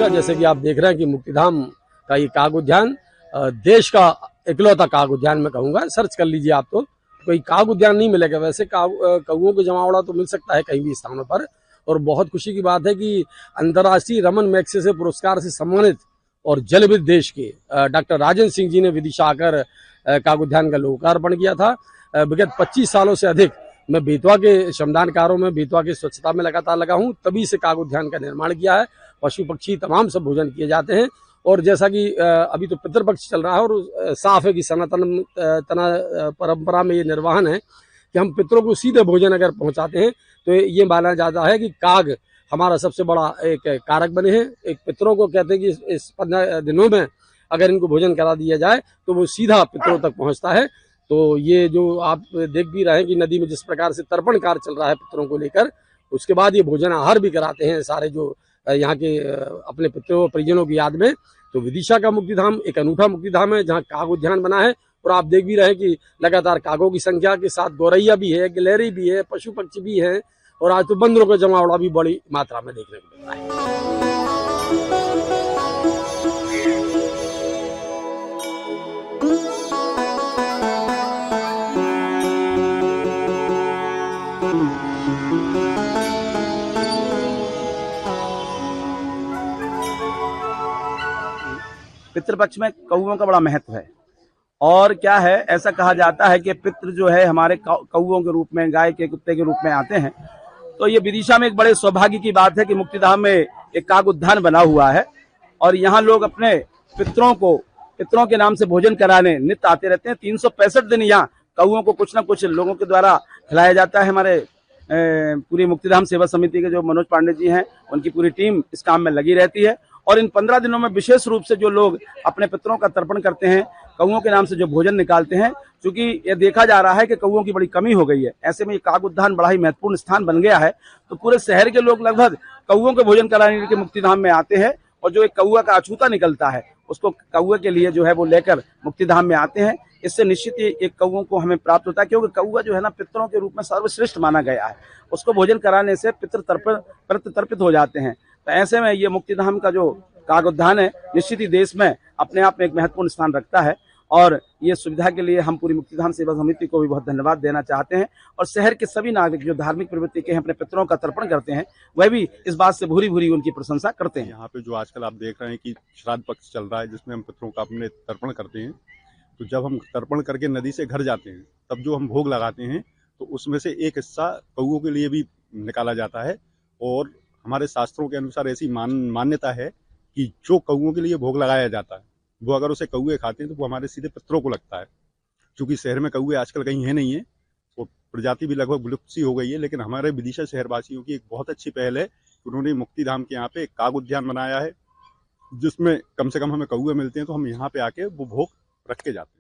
जैसे कि आप देख रहे हैं कि मुक्तिधाम का ये काग उद्यान देश का इकलौता काग उद्यान मैं कहूँगा। सर्च कर लीजिए आप तो कोई काग उद्यान नहीं मिलेगा। वैसे कौओं को जमावड़ा तो मिल सकता है कहीं भी स्थानों पर। और बहुत खुशी की बात है कि अंतर्राष्ट्रीय रमन मैग्सेसे पुरस्कार से सम्मानित और जलविद देश के डॉक्टर राजेंद्र सिंह जी ने विदिशा आकर काग उद्यान का लोकार्पण किया था। विगत 25 सालों से अधिक मैं बेतवा के श्रमदान कार्यों में, बेतवा की स्वच्छता में लगातार लगा हूं। तभी से काग उद्यान का निर्माण किया है। पशु पक्षी तमाम सब भोजन किए जाते हैं। और जैसा कि अभी तो पितृपक्ष चल रहा है और साफ है कि सनातन परंपरा में ये निर्वहन है कि हम पितरों को सीधे भोजन अगर पहुंचाते हैं तो ये माना जाता है कि काग हमारा सबसे बड़ा एक कारक बने हैं। एक पितरों को कहते हैं कि इस 15 दिनों में अगर इनको भोजन करा दिया जाए तो वो सीधा पितरों तक पहुंचता है। तो ये जो आप देख भी रहे हैं कि नदी में जिस प्रकार से तर्पण कार्य चल रहा है पितरों को लेकर, उसके बाद ये भोजन आहार भी कराते हैं सारे जो यहाँ के अपने पितरों परिजनों की याद में। तो विदिशा का मुक्तिधाम एक अनूठा मुक्तिधाम है जहाँ काग उद्यान बना है। और आप देख भी रहे हैं कि लगातार कागों की संख्या के साथ गौरैया भी है, गिलहरी भी है, पशु पक्षी भी है। और आज तो बंदरों का जमावड़ा भी बड़ी मात्रा में देखने को मिल रहा है। पितृपक्ष में कौओं का बड़ा महत्व है। और क्या है, ऐसा कहा जाता है कि पितृ जो है हमारे कौओं के रूप में, गाय के, कुत्ते के रूप में आते हैं। तो ये विदिशा में एक बड़े सौभाग्य की बात है कि मुक्तिधाम में एक काग उद्यान बना हुआ है और यहाँ लोग अपने पितरों के नाम से भोजन कराने नित्य आते रहते हैं। 365 दिन यहाँ कौओं को कुछ न कुछ लोगों के द्वारा खिलाया जाता है। हमारे पूरी मुक्तिधाम सेवा समिति के जो मनोज पांडे जी हैं, उनकी पूरी टीम इस काम में लगी रहती है। और इन 15 दिनों में विशेष रूप से जो लोग अपने पितरों का तर्पण करते हैं, कौओं के नाम से जो भोजन निकालते हैं, क्योंकि ये देखा जा रहा है कि कौओं की बड़ी कमी हो गई है। ऐसे में ये काग उद्यान बड़ा ही महत्वपूर्ण स्थान बन गया है। तो पूरे शहर के लोग लगभग कौओं के भोजन कराने के मुक्तिधाम में आते हैं और जो एक कौआ का अछूता निकलता है उसको कौए के लिए जो है वो लेकर मुक्तिधाम में आते हैं। इससे निश्चित ही एक कौओं को हमें प्राप्त होता है, क्योंकि कौआ जो है ना पितरों के रूप में सर्वश्रेष्ठ माना गया है। उसको भोजन कराने से पितृ तर्पित हो जाते हैं। तो ऐसे में ये मुक्तिधाम का जो काग उद्यान है निश्चित ही देश में अपने आप में एक महत्वपूर्ण स्थान रखता है। और ये सुविधा के लिए हम पूरी मुक्तिधाम सेवा समिति को भी बहुत धन्यवाद देना चाहते हैं। और शहर के सभी नागरिक जो धार्मिक प्रवृत्ति के हैं, अपने पितरों का तर्पण करते हैं, वह भी इस बात से भूरी भूरी उनकी प्रशंसा करते हैं। यहाँ पे जो आजकल आप देख रहे हैं कि श्राद्ध पक्ष चल रहा है जिसमें हम पितरों का अपने तर्पण करते हैं। तो जब हम तर्पण करके नदी से घर जाते हैं तब जो हम भोग लगाते हैं तो उसमें से एक हिस्सा कौओं के लिए भी निकाला जाता है। और हमारे शास्त्रों के अनुसार ऐसी मान्यता है कि जो कौओं के लिए भोग लगाया जाता है वो अगर उसे कौए खाते हैं तो वो हमारे सीधे पितरों को लगता है। क्योंकि शहर में कौए आजकल कहीं है नहीं है और प्रजाति भी लगभग विलुप्त सी हो गई है। लेकिन हमारे विदिशा शहरवासियों की एक बहुत अच्छी पहल है कि उन्होंने मुक्तिधाम के यहाँ पे एक काग उद्यान बनाया है जिसमें कम से कम हमें कौए मिलते हैं। तो हम यहाँ पे आके वो भोग रख के जाते हैं।